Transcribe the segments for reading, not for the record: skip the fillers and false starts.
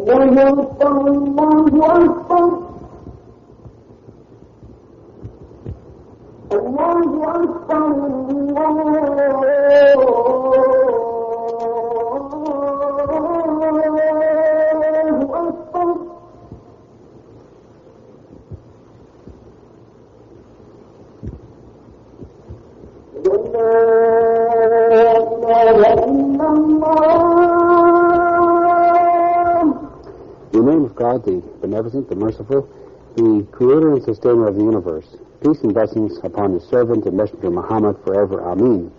The beneficent, the merciful, the creator and sustainer of the universe. Peace and blessings upon his servant and messenger Muhammad forever. Ameen.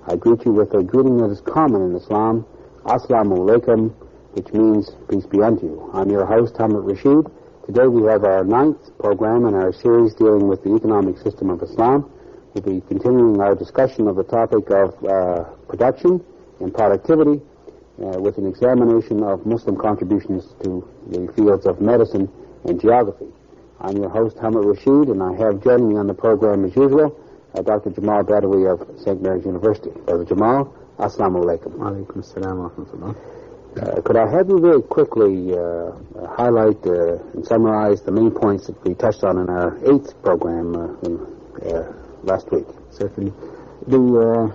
I greet you with a greeting that is common in Islam, Assalamu which means peace be unto you. I'm your host, Hamid Rashid. Today we have our 9th program in our series dealing with the economic system of Islam. We'll be continuing our discussion of the topic of production and productivity, with an examination of Muslim contributions to the fields of medicine and geography. I'm your host, Hamid Rashid, and I have joining me on the program, as usual, Dr. Jamal Badawi of St. Mary's University. Brother Jamal, Assalamu alaikum. Wa alaikum assalam wa rahmatullah. Could I have you very quickly highlight and summarize the main points that we touched on in our 8th program last week? Certainly. The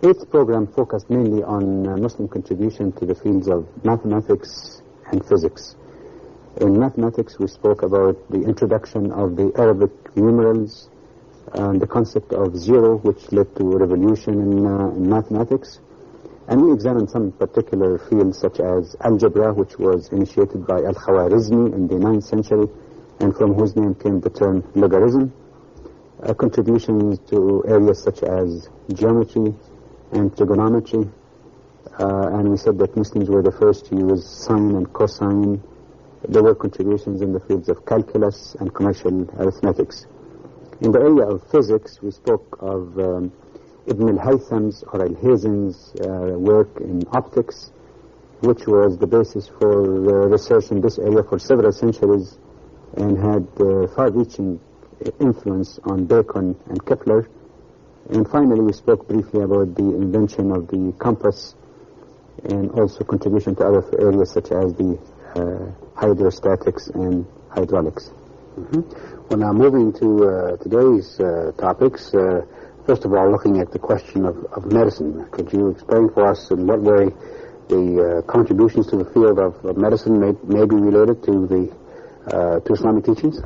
8th program focused mainly on Muslim contribution to the fields of mathematics and physics. In mathematics, we spoke about the introduction of the Arabic numerals and the concept of zero, which led to a revolution in mathematics. And we examined some particular fields such as algebra, which was initiated by Al-Khwarizmi in the 9th century, and from whose name came the term logarithm. Contributions to areas such as geometry and trigonometry, and we said that Muslims were the first to use sine and cosine. There were contributions in the fields of calculus and commercial arithmetics. In the area of physics, we spoke of Ibn al-Haytham's or al-Hazen's work in optics, which was the basis for research in this area for several centuries and had far-reaching influence on Bacon and Kepler. And finally, we spoke briefly about the invention of the compass and also contribution to other areas such as the hydrostatics and hydraulics. Mm-hmm. Well, now moving to today's topics, first of all, looking at the question of medicine. Could you explain for us in what way the contributions to the field of medicine may be related to Islamic teachings?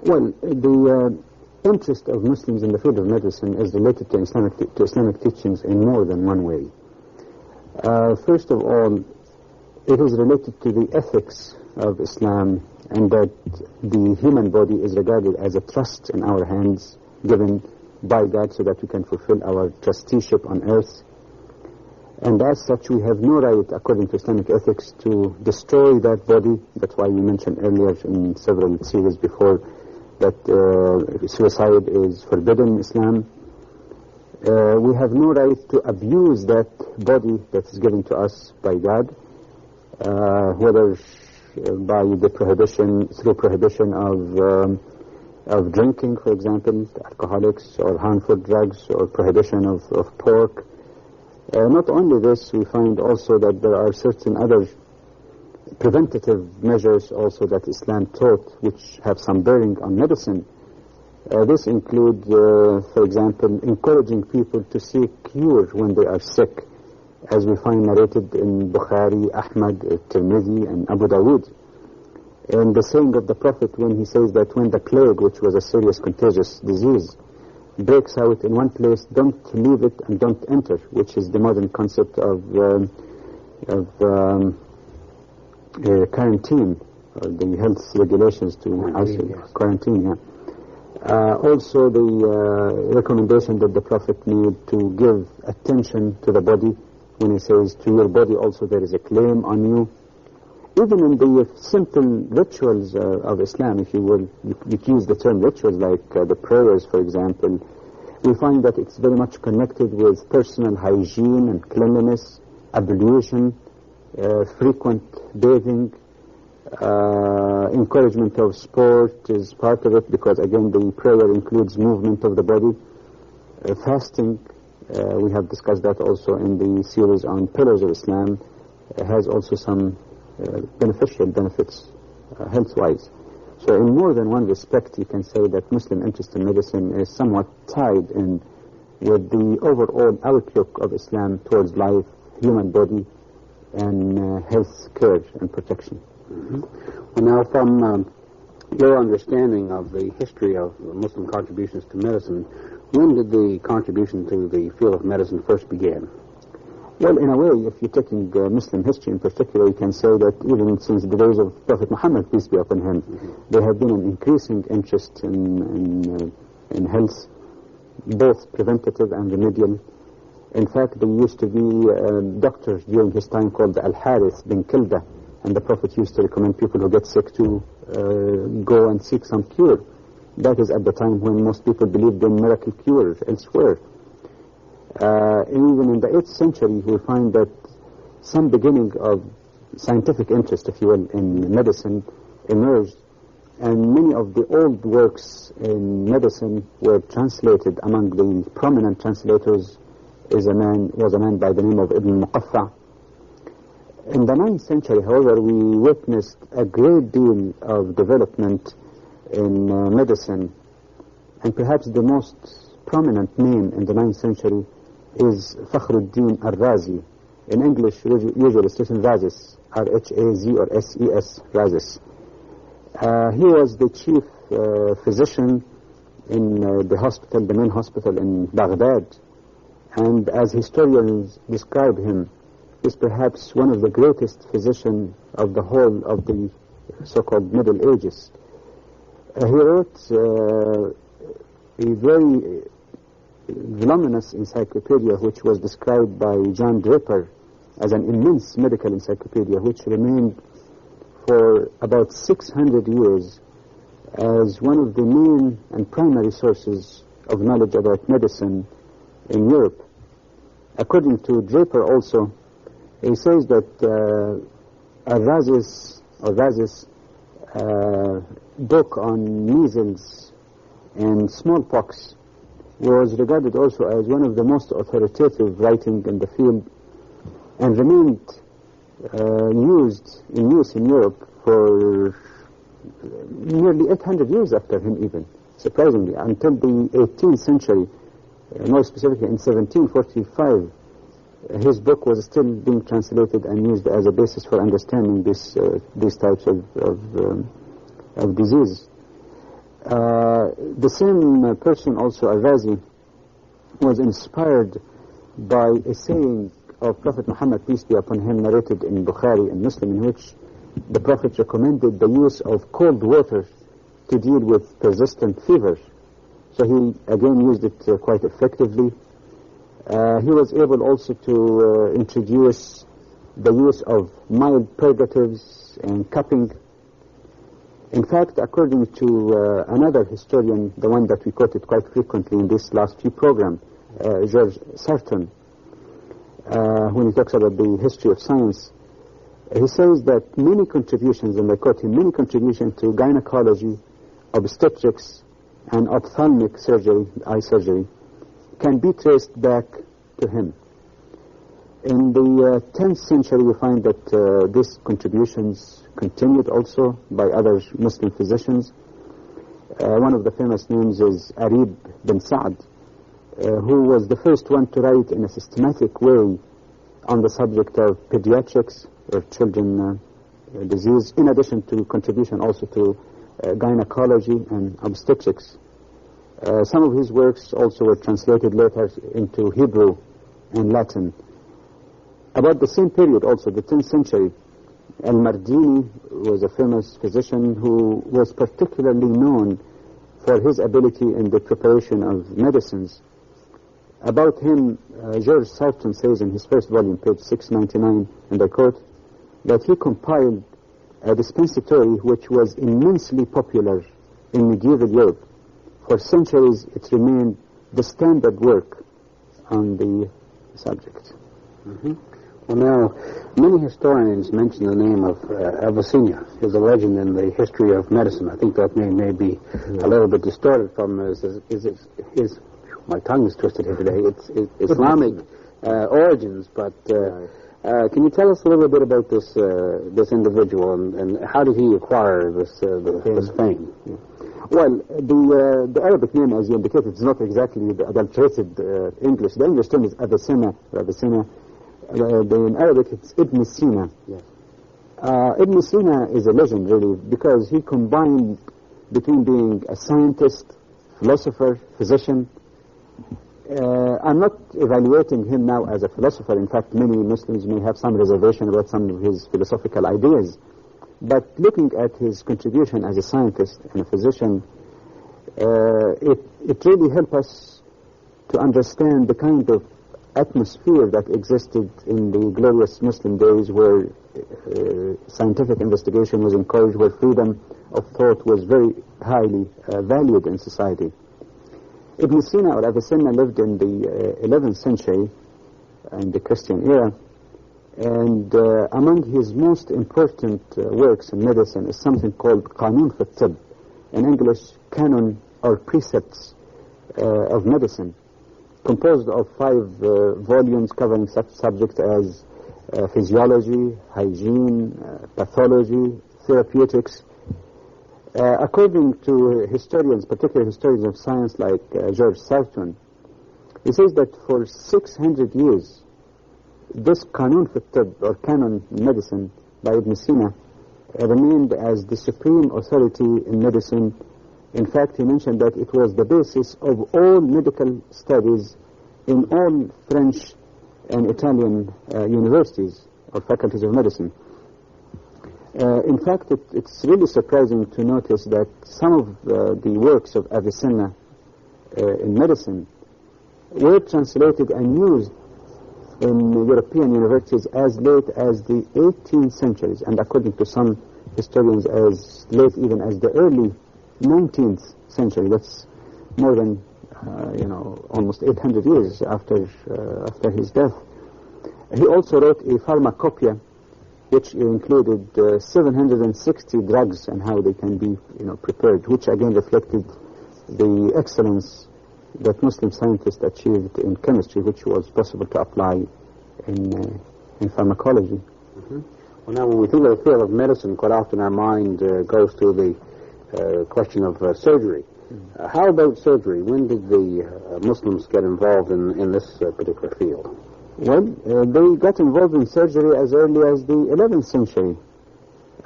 Well, the interest of Muslims in the field of medicine is related to Islamic teachings in more than one way. First of all, it is related to the ethics of Islam, and that the human body is regarded as a trust in our hands given by God so that we can fulfill our trusteeship on earth. And as such, we have no right, according to Islamic ethics, to destroy that body. That's why we mentioned earlier in several series before that suicide is forbidden in Islam. We have no right to abuse that body that is given to us by God, whether by the prohibition of drinking, for example, alcoholics or harmful drugs, or prohibition of pork. Not only this, we find also that there are certain other preventative measures also that Islam taught, which have some bearing on medicine. This includes, for example, encouraging people to seek cure when they are sick, as we find narrated in Bukhari, Ahmad, Tirmidhi, and Abu Dawood. And the saying of the Prophet when he says that when the plague, which was a serious contagious disease, breaks out in one place, don't leave it and don't enter, which is the modern concept of quarantine, or the health regulations to quarantine. Also the recommendation that the Prophet made to give attention to the body, when he says to your body also there is a claim on you. Even in the simple rituals of Islam, if you will, you use the term rituals, like the prayers, for example, we find that it's very much connected with personal hygiene and cleanliness, ablution, frequent bathing, encouragement of sport is part of it, because again the prayer includes movement of the body. Fasting, we have discussed that also in the series on pillars of Islam, has also some beneficial benefits health-wise. So in more than one respect, you can say that Muslim interest in medicine is somewhat tied in with the overall outlook of Islam towards life, human body, and health care and protection. Mm-hmm. Well, now, from your understanding of the history of Muslim contributions to medicine, when did the contribution to the field of medicine first begin? Well, in a way, if you're taking Muslim history in particular, you can say that even since the days of Prophet Muhammad, peace be upon him, there have been an increasing interest in health, both preventative and remedial. In fact, there used to be doctors during his time called the Al-Harith bin Kilda, and the Prophet used to recommend people who get sick to go and seek some cure. That is at the time when most people believed in miracle cures elsewhere. Even in the 8th century, we find that some beginning of scientific interest, if you will, in medicine emerged, and many of the old works in medicine were translated. Among the prominent translators was a man by the name of Ibn Muqaffa. In the 9th century, however, we witnessed a great deal of development in medicine, and perhaps the most prominent name in the 9th century is Fakhruddin al-Razi. In English, usually it's written Razis, R-H-A-Z or S-E-S, Razis. He was the chief physician in the main hospital in Baghdad, and as historians describe him, is perhaps one of the greatest physicians of the whole of the so-called Middle Ages. He wrote a very voluminous encyclopedia which was described by John Draper as an immense medical encyclopedia, which remained for about 600 years as one of the main and primary sources of knowledge about medicine in Europe. According to Draper also, he says that Raz's book on measles and smallpox was regarded also as one of the most authoritative writing in the field, and remained in use in Europe for nearly 800 years after him, even, surprisingly, until the 18th century, more specifically in 1745. His book was still being translated and used as a basis for understanding these types of disease. The same person, also Al-Razi, was inspired by a saying of Prophet Muhammad, peace be upon him, narrated in Bukhari and Muslim, in which the Prophet recommended the use of cold water to deal with persistent fever. So he again used it quite effectively. He was able also to introduce the use of mild purgatives and cupping. In fact, according to another historian, the one that we quoted quite frequently in this last few programs, George Sarton, when he talks about the history of science, he says that many contributions, and I quote him, many contributions to gynecology, obstetrics, and ophthalmic surgery, eye surgery, can be traced back to him. In the 10th century, we find that these contributions continued also by other Muslim physicians. One of the famous names is Arib bin Sa'd, who was the first one to write in a systematic way on the subject of pediatrics, or children disease, in addition to contribution also to gynecology and obstetrics. Some of his works also were translated later into Hebrew and Latin. About the same period also, the 10th century, Al-Mardini was a famous physician who was particularly known for his ability in the preparation of medicines. About him, George Sarton says in his first volume, page 699, and I quote, that he compiled a dispensatory which was immensely popular in medieval Europe. For centuries, it remained the standard work on the subject. Mm-hmm. Well, now, many historians mention the name of Avicenna as a legend in the history of medicine. I think that name may be a little bit distorted from my tongue is twisted here today. It's Islamic origins, but Can you tell us a little bit about this individual and how did he acquire this fame? Yeah. Well, the Arabic name, as you indicated, is not exactly the adulterated English. The English term is Avicenna. In Arabic, it's Ibn Sina. Yes. Ibn Sina is a legend, really, because he combined between being a scientist, philosopher, physician. I'm not evaluating him now as a philosopher. In fact, many Muslims may have some reservation about some of his philosophical ideas. But looking at his contribution as a scientist and a physician, it really helped us to understand the kind of atmosphere that existed in the glorious Muslim days, where scientific investigation was encouraged, where freedom of thought was very highly valued in society. Ibn Sina or Avicenna lived in the 11th century in the Christian era, and among his most important works in medicine is something called Qanun fi Tibb, in English, canon or precepts of medicine, composed of 5 volumes covering such subjects as physiology, hygiene, pathology, therapeutics. According to historians, particularly historians of science like George Sarton, he says that for 600 years, this Qanun fi Tibb, or canon in medicine, by Ibn Sina, remained as the supreme authority in medicine. In fact, he mentioned that it was the basis of all medical studies in all French and Italian universities or faculties of medicine. In fact, it's really surprising to notice that some of the works of Avicenna in medicine were translated and used in European universities as late as the 18th centuries, and according to some historians, as late even as the early 19th century. That's more than almost 800 years after his death. He also wrote a pharmacopoeia, which included 760 drugs and how they can be prepared, which again reflected the excellence that Muslim scientists achieved in chemistry, which was possible to apply in pharmacology. Mm-hmm. Well, now, when we think of the field of medicine, quite often our mind goes to the question of surgery. How about surgery? When did the Muslims get involved in this particular field? Well, they got involved in surgery as early as the 11th century.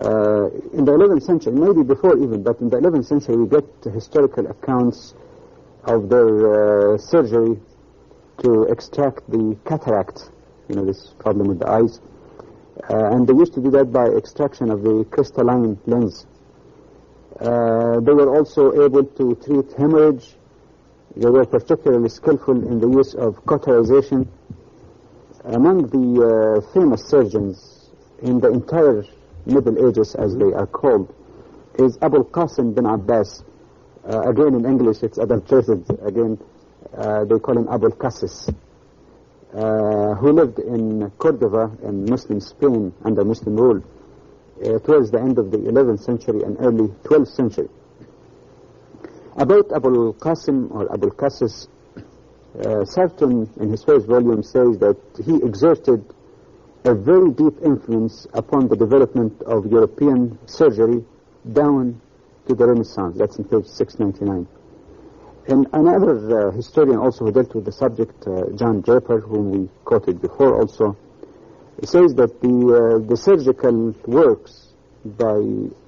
In the 11th century, maybe before even, but in the 11th century we get historical accounts of their surgery to extract the cataract, this problem with the eyes. And they used to do that by extraction of the crystalline lens. They were also able to treat hemorrhage. They were particularly skillful in the use of cauterization. Among the famous surgeons in the entire Middle Ages, as they are called, is Abu Qasim bin Abbas. Again, in English, it's adulterated. Again, they call him Abu Qasis, who lived in Cordova in Muslim Spain under Muslim rule towards the end of the 11th century and early 12th century. About Abu Qasim or Abu Qasis, Sarton, in his first volume, says that he exerted a very deep influence upon the development of European surgery down to the Renaissance. That's in page 699. And another historian also who dealt with the subject, John Draper, whom we quoted before also, says that the surgical works by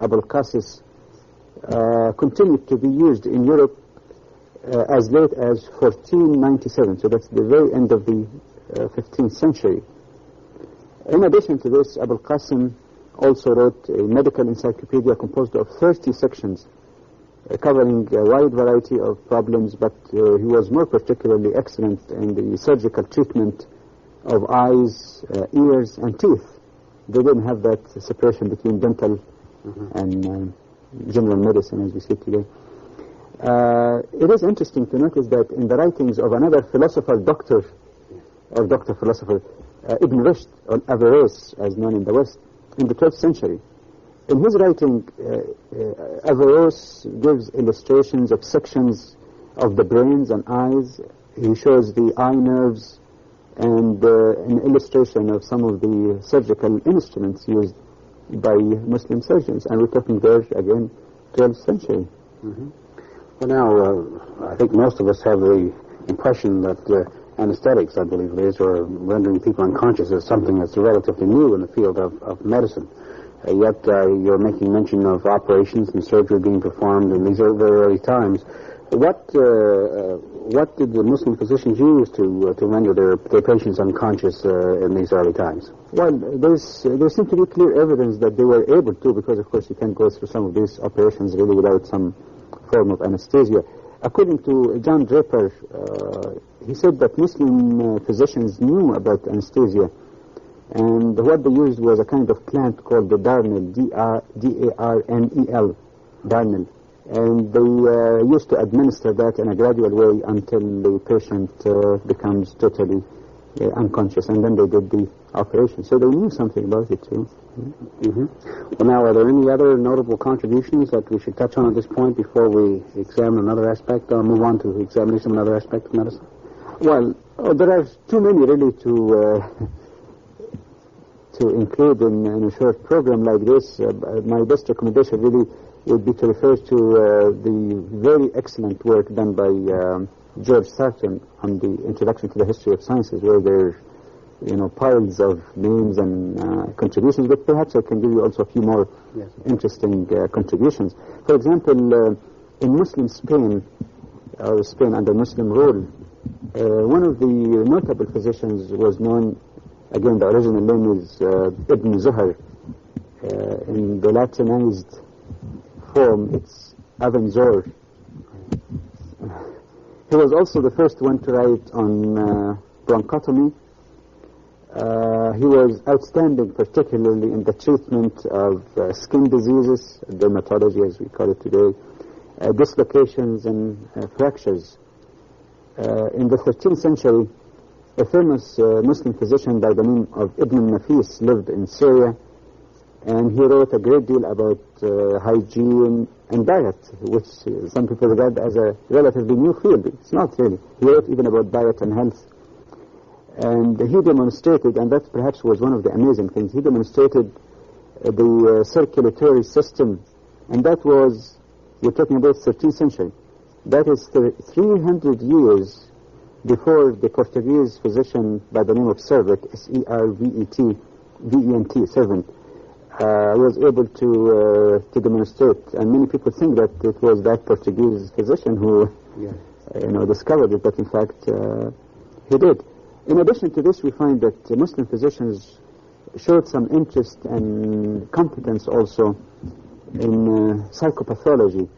Abu Qasis continued to be used in Europe as late as 1497, so that's the very end of the 15th century. In addition to this, Abu Qasim also wrote a medical encyclopedia composed of 30 sections covering a wide variety of problems, but he was more particularly excellent in the surgical treatment of eyes, ears, and teeth. They didn't have that separation between dental and general medicine as we see today. It is interesting to notice that in the writings of another philosopher, doctor philosopher, Ibn Rushd, or Averroes, as known in the West, in the 12th century, in his writing, Averroes gives illustrations of sections of the brains and eyes. He shows the eye nerves and an illustration of some of the surgical instruments used by Muslim surgeons. And we're talking there, again, 12th century. Mm-hmm. Well, now, I think most of us have the impression that anesthetics, I believe it is, or rendering people unconscious is something that's relatively new in the field of medicine. Yet you're making mention of operations and surgery being performed in these very early times. What did the Muslim physicians use to render their patients unconscious in these early times? Well, there seems to be clear evidence that they were able to, because of course you can't go through some of these operations really without some form of anesthesia. According to John Draper, he said that Muslim physicians knew about anesthesia, and what they used was a kind of clamp called the Darnel, D-A-R-N-E-L, Darnel. And they used to administer that in a gradual way until the patient becomes totally unconscious, and then they did the operation. So they knew something about it too. Mm-hmm. Well, now, are there any other notable contributions that we should touch on at this point before we examine another aspect, or move on to examination of another aspect of medicine? Well, there are too many really to include in a short program like this. My best recommendation really would be to refer to the very excellent work done by George Sarton on the Introduction to the History of Sciences, where there are piles of names and contributions, but perhaps I can give you also a few more interesting contributions. For example, in Muslim Spain, or Spain under Muslim rule, one of the notable physicians was known, again the original name is Ibn Zuhar. In the Latinized form, it's Avenzoar. He was also the first one to write on bronchotomy. He was outstanding, particularly in the treatment of skin diseases, dermatology as we call it today, dislocations and fractures. In the 13th century, a famous Muslim physician by the name of Ibn Nafis lived in Syria, and he wrote a great deal about hygiene and diet, which some people regard as a relatively new field. It's not really. He wrote even about diet and health. And he demonstrated, and that perhaps was one of the amazing things, he demonstrated the circulatory system, and that was, we're talking about 13th century. That is 300 years before the Portuguese physician by the name of Servet, S-E-R-V-E-T, Servant, was able to demonstrate, and many people think that it was that Portuguese physician who, discovered it, but in fact he did. In addition to this, we find that Muslim physicians showed some interest and competence also in psychopathology.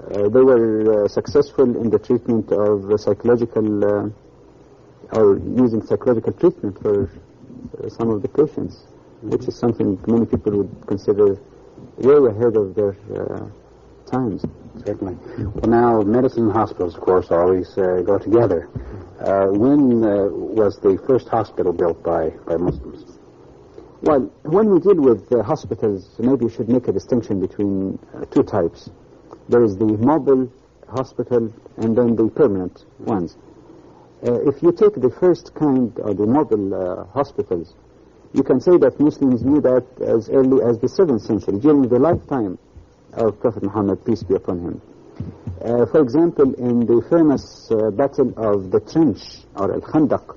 They were successful in the treatment of psychological, or using psychological treatment for some of the patients, which is something many people would consider way ahead of their times. Certainly. Well, now, medicine and hospitals, of course, always go together. When was the first hospital built by Muslims? Well, when we deal with hospitals, maybe we should make a distinction between two types. There is the mobile hospital and then the permanent ones. If you take the first kind, or the mobile hospitals, you can say that Muslims knew that as early as the 7th century, during the lifetime of Prophet Muhammad, peace be upon him. For example, in the famous battle of the trench, or Al-Khandaq,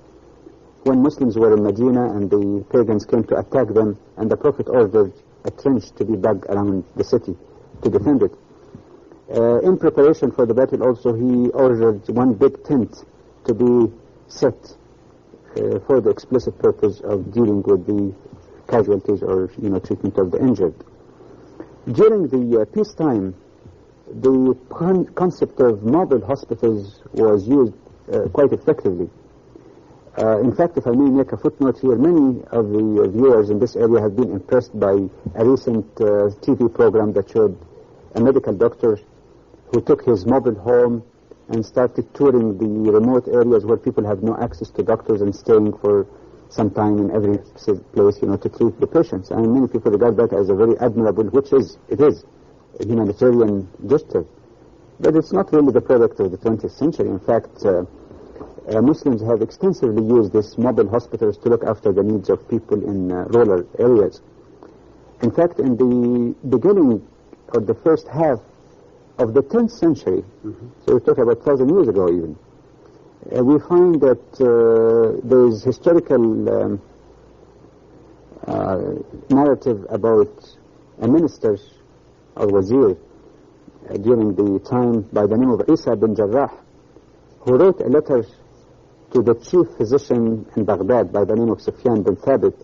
when Muslims were in Medina and the pagans came to attack them, and the Prophet ordered a trench to be dug around the city to defend it. In preparation for the battle also, he ordered one big tent to be set for the explicit purpose of dealing with the casualties or treatment of the injured. During the peacetime, the concept of mobile hospitals was used quite effectively. In fact, if I may make a footnote here, many of the viewers in this area have been impressed by a recent TV program that showed a medical doctor who took his mobile home and started touring the remote areas where people have no access to doctors and staying for some time in every place, to treat the patients. And many people regard that as a very admirable, it is a humanitarian gesture. But it's not really the product of the 20th century. In fact, Muslims have extensively used these mobile hospitals to look after the needs of people in rural areas. In fact, in the beginning of the first half of the 10th century, so we're talking about 1,000 years ago even, we find that there is historical narrative about a minister or wazir during the time by the name of Isa bin Jarrah, who wrote a letter to the chief physician in Baghdad by the name of Sufyan bin Thabit,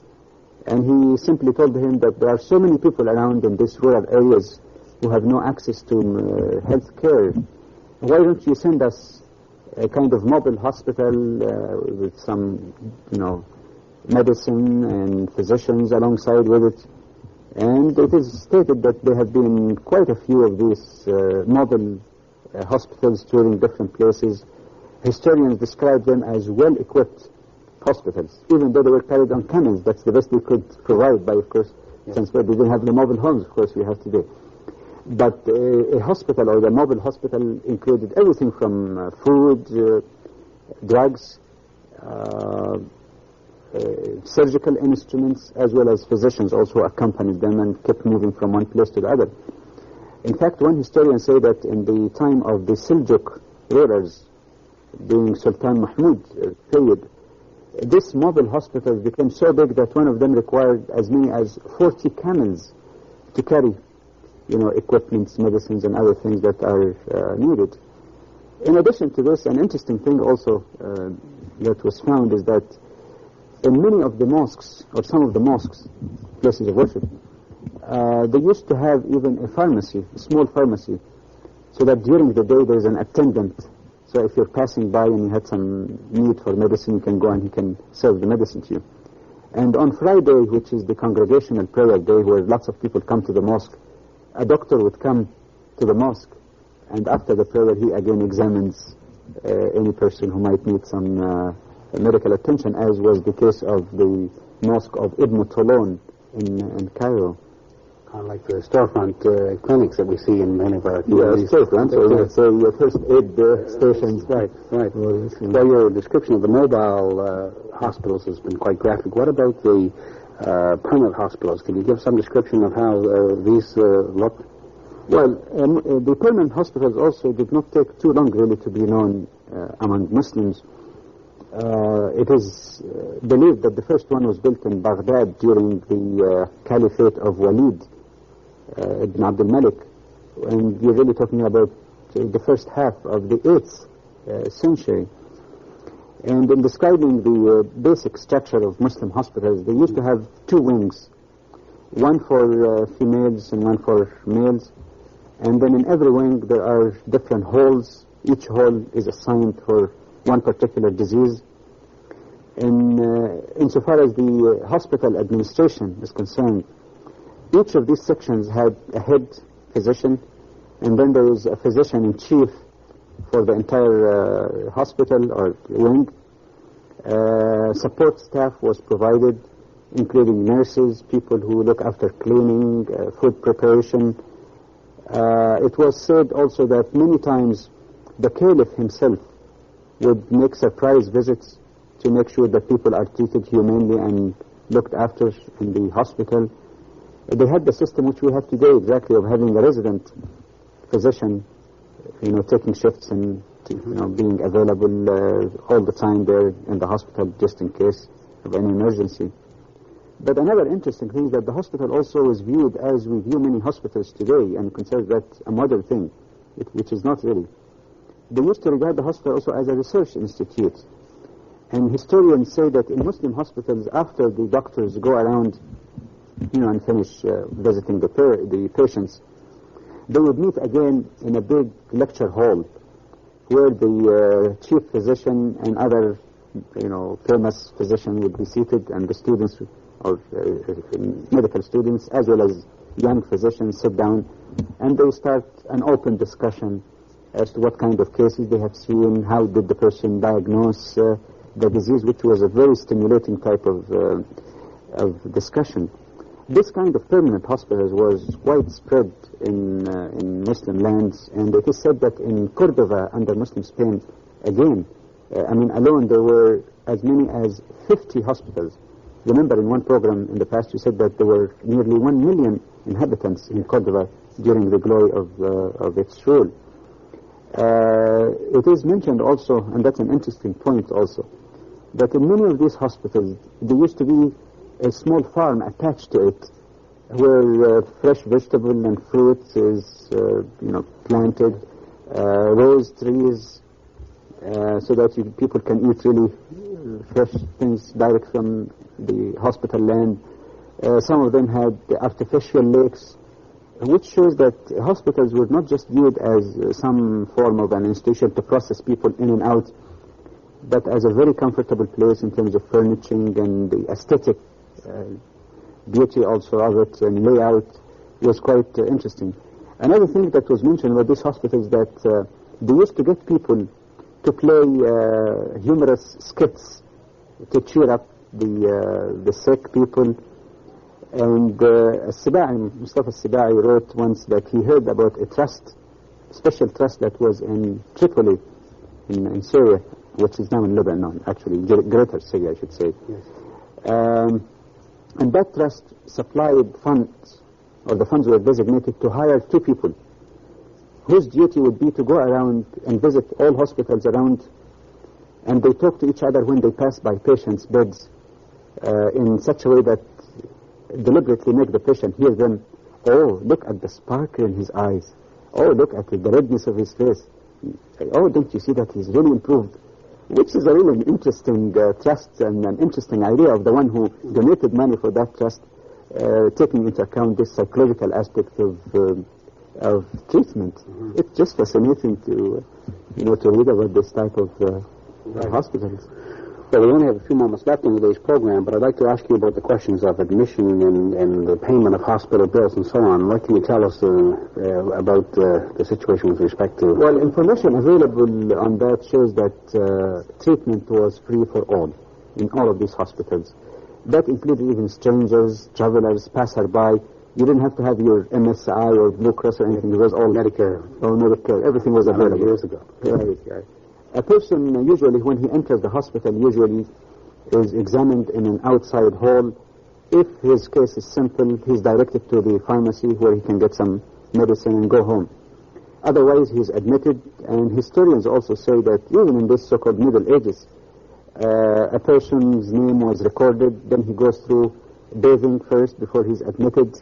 and he simply told him that there are so many people around in these rural areas who have no access to health care. Why don't you send us a kind of mobile hospital with some, medicine and physicians alongside with it? And it is stated that there have been quite a few of these mobile hospitals touring different places. Historians describe them as well-equipped hospitals, even though they were carried on camels. That's the best we could provide by, of course, since we didn't have the mobile homes, of course, we have today. But a hospital or the mobile hospital included everything from food, drugs, surgical instruments, as well as physicians also accompanied them and kept moving from one place to the other. In fact, one historian said that in the time of the Seljuk rulers, during Sultan Mahmud period, this mobile hospital became so big that one of them required as many as 40 camels to carry, equipments, medicines, and other things that are needed. In addition to this, an interesting thing also that was found is that in many of the mosques, or some of the mosques, places of worship, they used to have even a pharmacy, a small pharmacy, so that during the day there's an attendant. So if you're passing by and you had some need for medicine, you can go and he can serve the medicine to you. And on Friday, which is the congregational prayer day where lots of people come to the mosque, a doctor would come to the mosque, and after the prayer he again examines any person who might need some medical attention, as was the case of the mosque of Ibn Tulun in Cairo. Kind of like the storefront clinics that we see in many of our communities. Yeah, storefront, so your first aid stations. Right. Well, your description of the mobile hospitals has been quite graphic. What about the permanent hospitals? Can you give some description of how these look? Well, the permanent hospitals also did not take too long really to be known among Muslims. It is believed that the first one was built in Baghdad during the caliphate of Walid ibn Abdul Malik, and you're really talking about the first half of the 8th century. And in describing the basic structure of Muslim hospitals, they used to have two wings, one for females and one for males, and then in every wing there are different halls. Each hall is assigned for one particular disease. Insofar as the hospital administration is concerned, each of these sections had a head physician, and then there was a physician-in-chief for the entire hospital or wing. Support staff was provided, including nurses, people who look after cleaning, food preparation. It was said also that many times the caliph himself would make surprise visits to make sure that people are treated humanely and looked after in the hospital. They had the system which we have today exactly of having a resident physician, taking shifts and being available all the time there in the hospital just in case of any emergency. But another interesting thing is that the hospital also is viewed as we view many hospitals today and consider that a modern thing, which is not really. They used to regard the hospital also as a research institute. And historians say that in Muslim hospitals, after the doctors go around, and finish visiting the patients, they would meet again in a big lecture hall where the chief physician and other, famous physician would be seated, and the students or medical students as well as young physicians sit down, and they start an open discussion as to what kind of cases they have seen, how did the person diagnose the disease, which was a very stimulating type of discussion. This kind of permanent hospitals was widespread in Muslim lands, and it is said that in Cordova under Muslim Spain, again, Alone there were as many as 50 hospitals. Remember, in one program in the past, you said that there were nearly 1 million inhabitants in Cordoba during the glory of its rule. It is mentioned also, and that's an interesting point also, that in many of these hospitals, there used to be a small farm attached to it, where fresh vegetable and fruit is, planted, rose trees, so that people can eat really fresh things direct from the hospital land. Some of them had artificial lakes, which shows that hospitals were not just viewed as some form of an institution to process people in and out, but as a very comfortable place in terms of furnishing, and the aesthetic beauty also of it and layout was quite interesting. Another thing that was mentioned about these hospitals that they used to get people to play humorous skits to cheer up the sick people. And Mustafa Sibai wrote once that he heard about a trust, special trust that was in Tripoli, in Syria, which is now in Lebanon, actually, Greater Syria, I should say. Yes. And that trust supplied funds, or the funds were designated to hire 2 people, whose duty would be to go around and visit all hospitals around, and they talk to each other when they pass by patients' beds in such a way that deliberately make the patient hear them. Oh, look at the sparkle in his eyes. Oh, look at the redness of his face. Oh, don't you see that he's really improved? Which is a really interesting trust and an interesting idea of the one who donated money for that trust, taking into account this psychological aspect of treatment. Mm-hmm. It's just fascinating to read about this type of hospitals. Well, we only have a few moments left in today's program, but I'd like to ask you about the questions of admission and the payment of hospital bills and so on. What can you tell us about the situation with respect to... Well, information available on that shows that treatment was free for all in all of these hospitals. That included even strangers, travelers, passerby. You didn't have to have your MSI or Blue Cross or anything. It was all Medicare. All Medicare. Everything was available. Years ago. Right. A person usually, when he enters the hospital, usually is examined in an outside hall. If his case is simple, he's directed to the pharmacy where he can get some medicine and go home. Otherwise, he's admitted, and historians also say that even in this so-called Middle Ages, a person's name was recorded, then he goes through bathing first before he's admitted,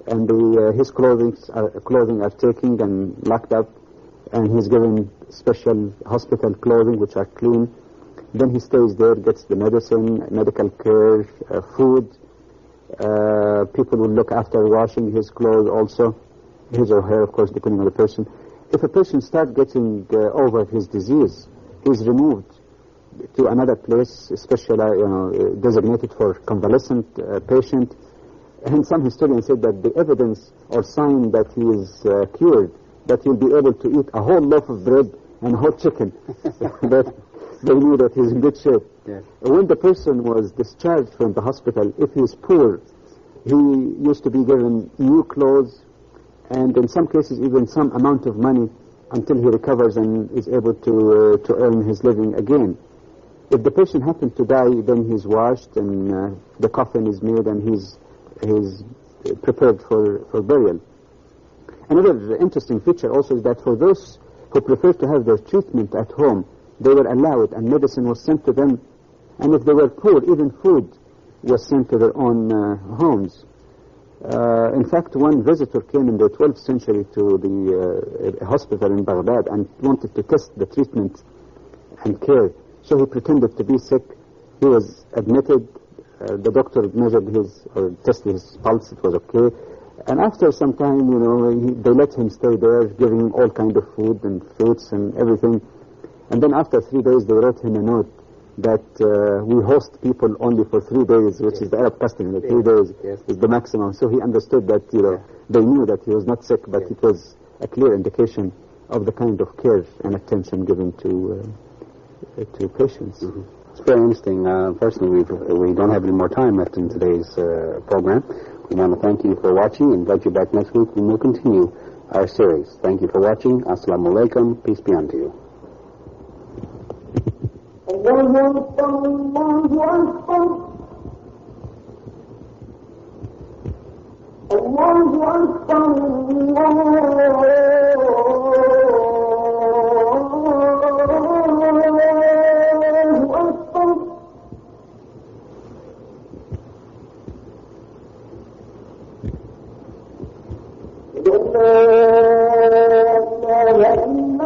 and his clothing are taken and locked up, and he's given special hospital clothing which are clean. Then he stays there, gets the medicine, medical care, food. People will look after washing his clothes also, his or her, of course, depending on the person. If a person starts getting over his disease, he's removed to another place, especially designated for convalescent patient. And some historians said that the evidence or sign that he is cured, that he'll be able to eat a whole loaf of bread and a whole chicken. That they knew that he's in good shape. Yes. When the person was discharged from the hospital, if he's poor, he used to be given new clothes, and in some cases even some amount of money until he recovers and is able to earn his living again. If the patient happened to die, then he's washed and the coffin is made and he's prepared for burial. Another interesting feature also is that for those who prefer to have their treatment at home, they were allowed, and medicine was sent to them. And if they were poor, even food was sent to their own homes. In fact, one visitor came in the 12th century to the hospital in Baghdad and wanted to test the treatment and care. So he pretended to be sick. He was admitted. The doctor tested his pulse. It was okay. And after some time, they let him stay there, giving him all kind of food and fruits and everything. And then after 3 days, they wrote him a note that we host people only for 3 days, which is the Arab custom. 3 days is the maximum. So he understood that, they knew that he was not sick, but it was a clear indication of the kind of care and attention given to patients. Mm-hmm. It's very interesting. Unfortunately, we don't have any more time left in today's program. We want to thank you for watching and invite you back next week when we'll continue our series. Thank you for watching. Assalamu alaikum. Peace be unto you. لا إله إلا